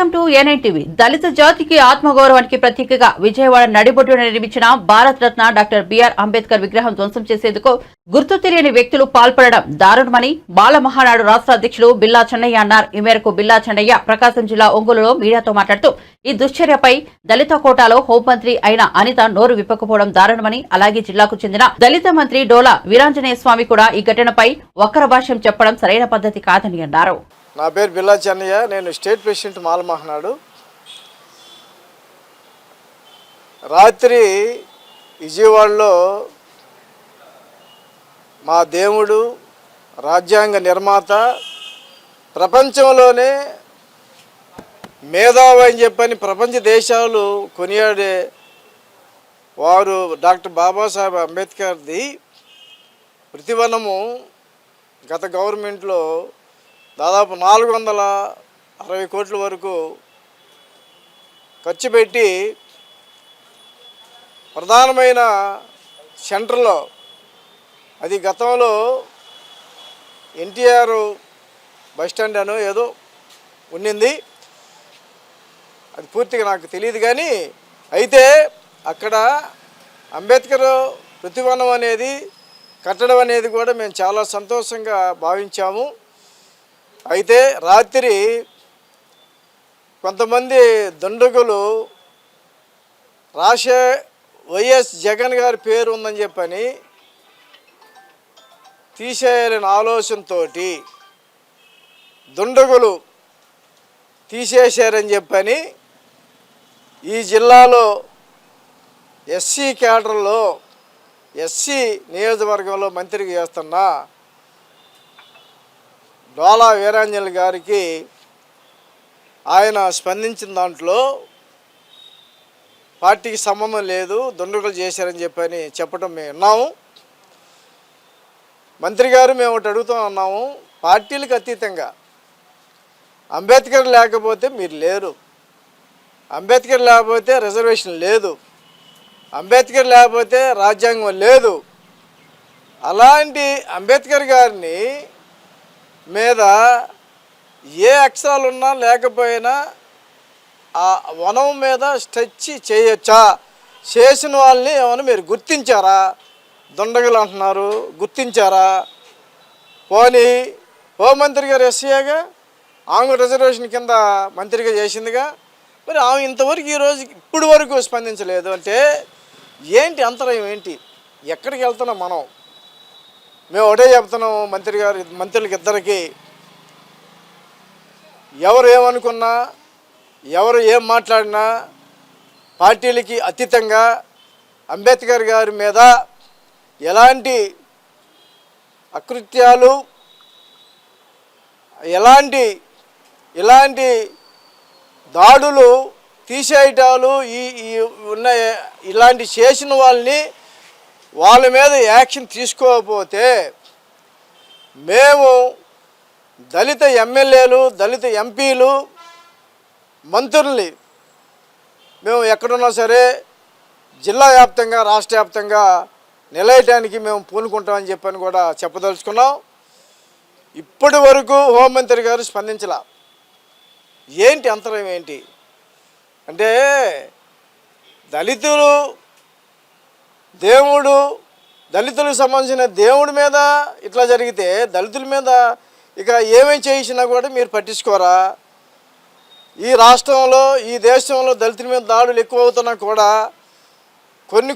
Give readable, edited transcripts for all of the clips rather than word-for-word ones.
Welcome to ANI TV. దళిత జాతికి ఆత్మగౌరవానికి ప్రతీకగా విజయవాడ నడిబొడ్డున నిర్మించిన భారత రత్న డాక్టర్ బిఆర్ అంబేద్కర్ విగ్రహం ధ్వంసం చేసేందుకు గుర్తు తెలియని వ్యక్తులు పాల్పడడం దారుణమని బాల మహానాడు రాష్ట్ర అధ్యక్షులు బిల్లా చెన్నయ్య అన్నారు. ఈ మేరకు బిల్లా చెన్నయ్య ప్రకాశం జిల్లా ఒంగోలులో మీడియాతో మాట్లాడుతూ ఈ దుశ్చర్యపై దళిత కోటాలో హోంమంత్రి అయిన అనిత నోరు విప్పకపోవడం దారుణమని, అలాగే జిల్లాకు చెందిన దళిత మంత్రి డోలా వీరాంజనేయ స్వామి కూడా ఈ ఘటనపై వక్ర భాష్యం చెప్పడం సరైన పద్ధతి కాదని అన్నారు. నా పేరు బిల్లా చెన్నయ్య, నేను స్టేట్ ప్రెసిడెంట్ మాల మహానాడు. రాత్రి విజయవాడలో మా దేవుడు, రాజ్యాంగ నిర్మాత, ప్రపంచంలోనే మేధావి అని చెప్పని ప్రపంచ దేశాలు కొనియాడే వారు డాక్టర్ బాబాసాహెబ్ అంబేద్కర్ది ప్రతివనము గత గవర్నమెంట్లో దాదాపు 460 కోట్ల వరకు ఖర్చు పెట్టి ప్రధానమైన సెంటర్లో, అది గతంలో ఎన్టీఆర్ బస్టాండ్ అనో ఏదో ఉండింది, అది పూర్తిగా నాకు తెలియదు. కానీ అయితే అక్కడ అంబేద్కర్ ప్రతివనం అనేది కట్టడం అనేది కూడా మేము చాలా సంతోషంగా భావించాము. అయితే రాత్రి కొంతమంది దుండగులు వైఎస్ జగన్ గారి పేరు ఉందని చెప్పని తీసేయాలని ఆలోచనతో దుండగులు తీసేశారని చెప్పని ఈ జిల్లాలో ఎస్సీ క్యాడర్లో ఎస్సీ నియోజకవర్గంలో మంత్రిగా చేస్తున్న డోలా వీరాంజనేయ గారికి ఆయన స్పందించిన దాంట్లో పార్టీకి సంబంధం లేదు, దుండగులు చేశారని చెప్పని చెప్పడం మేము విన్నాము. మంత్రి గారు మేము ఒకటి అడుగుతూ ఉన్నాము, పార్టీలకు అతీతంగా అంబేద్కర్ లేకపోతే మీరు లేరు, అంబేద్కర్ లేకపోతే రిజర్వేషన్ లేదు, అంబేద్కర్ లేకపోతే రాజ్యాంగం లేదు. అలాంటి అంబేద్కర్ గారిని మీద ఏ అక్షరాలు ఉన్నా లేకపోయినా ఆ వనం మీద స్ట్రెచ్ చేయొచ్చా? చేసిన వాళ్ళని ఏమైనా మీరు గుర్తించారా? దుండగులు అంటున్నారు, గుర్తించారా? పోనీ హోంమంత్రి గారు ఎస్సీగా, ఆమె రిజర్వేషన్ కింద మంత్రిగా చేసిందిగా, మరి ఆమె ఇంతవరకు ఈరోజు ఇప్పుడు వరకు స్పందించలేదు అంటే ఏంటి అంతరం? ఏంటి? ఎక్కడికి వెళ్తున్నాం మనం? మేము ఒకటే చెప్తున్నాం మంత్రులకి ఇద్దరికి, ఎవరు ఏమనుకున్నా, ఎవరు ఏం మాట్లాడినా పార్టీలకి అతీతంగా అంబేద్కర్ గారి మీద ఎలాంటి అకృత్యాలు, ఇలాంటి దాడులు, తీసేయటాలు ఉన్న ఇలాంటి చేసిన వాళ్ళ మీద యాక్షన్ తీసుకోకపోతే మేము దళిత ఎమ్మెల్యేలు, దళిత ఎంపీలు, మంత్రుల్ని మేము ఎక్కడున్నా సరే జిల్లా వ్యాప్తంగా, రాష్ట్ర వ్యాప్తంగా నిలయటానికి మేము పూనుకుంటామని చెప్పని కూడా చెప్పదలుచుకున్నాం. ఇప్పటి వరకు హోంమంత్రి గారు స్పందించలా. ఏంటి అంతరం? ఏంటి అంటే దళితులు, దేవుడు, దళితులకు సంబంధించిన దేవుడి మీద ఇట్లా జరిగితే దళితుల మీద ఇక ఏమేమి చేసినా కూడా మీరు పట్టించుకోరా? ఈ రాష్ట్రంలో, ఈ దేశంలో దళితుల మీద దాడులు ఎక్కువ అవుతున్నా కూడా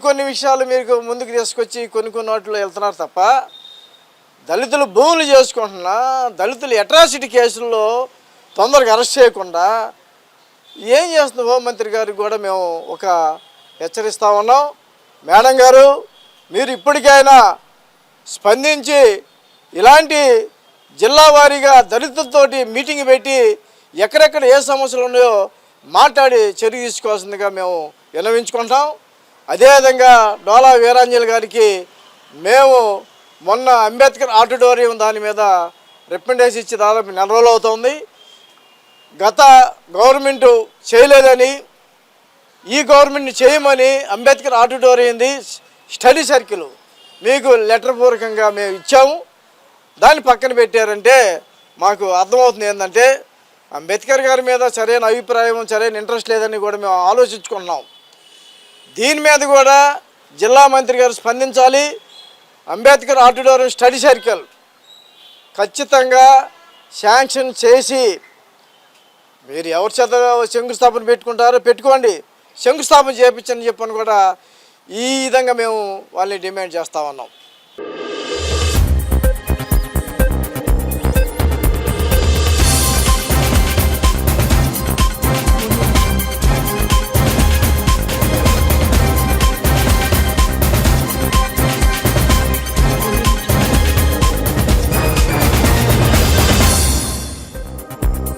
కొన్ని విషయాలు మీరు ముందుకు తీసుకొచ్చి కొన్ని వాటిలో వెళ్తున్నారు తప్ప, దళితులు భూములు చేసుకుంటున్నా, దళితులు అట్రాసిటీ కేసుల్లో తొందరగా అరెస్ట్ చేయకుండా ఏం చేస్తుంది హోంమంత్రి గారికి కూడా మేము ఒక హెచ్చరిస్తూ ఉన్నాం. మేడం గారు, మీరు ఇప్పటికైనా స్పందించి ఇలాంటి జిల్లా వారీగా దళితులతోటి మీటింగ్ పెట్టి ఎక్కడెక్కడ ఏ సమస్యలు ఉన్నాయో మాట్లాడి చర్య తీసుకోవాల్సిందిగా మేము విన్నవించుకుంటాం. అదేవిధంగా డోలా వీరాంజనేయ గారికి మేము మొన్న అంబేద్కర్ ఆడిటోరియం దాని మీద రికమెండేషన్ ఇచ్చి దాదాపు 4 రోజులు అవుతుంది. గత గవర్నమెంటు చేయలేదని ఈ గవర్నమెంట్ని చేయమని అంబేద్కర్ ఆడిటోరియంది స్టడీ సర్కిల్ మీకు లెటర్ పూర్వకంగా మేము ఇచ్చాము. దాన్ని పక్కన పెట్టారంటే మాకు అర్థమవుతుంది ఏంటంటే అంబేద్కర్ గారి మీద సరైన అభిప్రాయం, సరైన ఇంట్రెస్ట్ లేదని కూడా మేము ఆలోచించుకున్నాం. దీని మీద కూడా జిల్లా మంత్రి గారు స్పందించాలి. అంబేద్కర్ ఆడిటోరియం స్టడీ సర్కిల్ ఖచ్చితంగా శాంక్షన్ చేసి, మీరు ఎవరి చేత శంకుస్థాపన పెట్టుకుంటారో పెట్టుకోండి, శంకుస్థాపన చేయించని చెప్పని కూడా ఈ విధంగా మేము వాళ్ళని డిమాండ్ చేస్తా ఉన్నాం.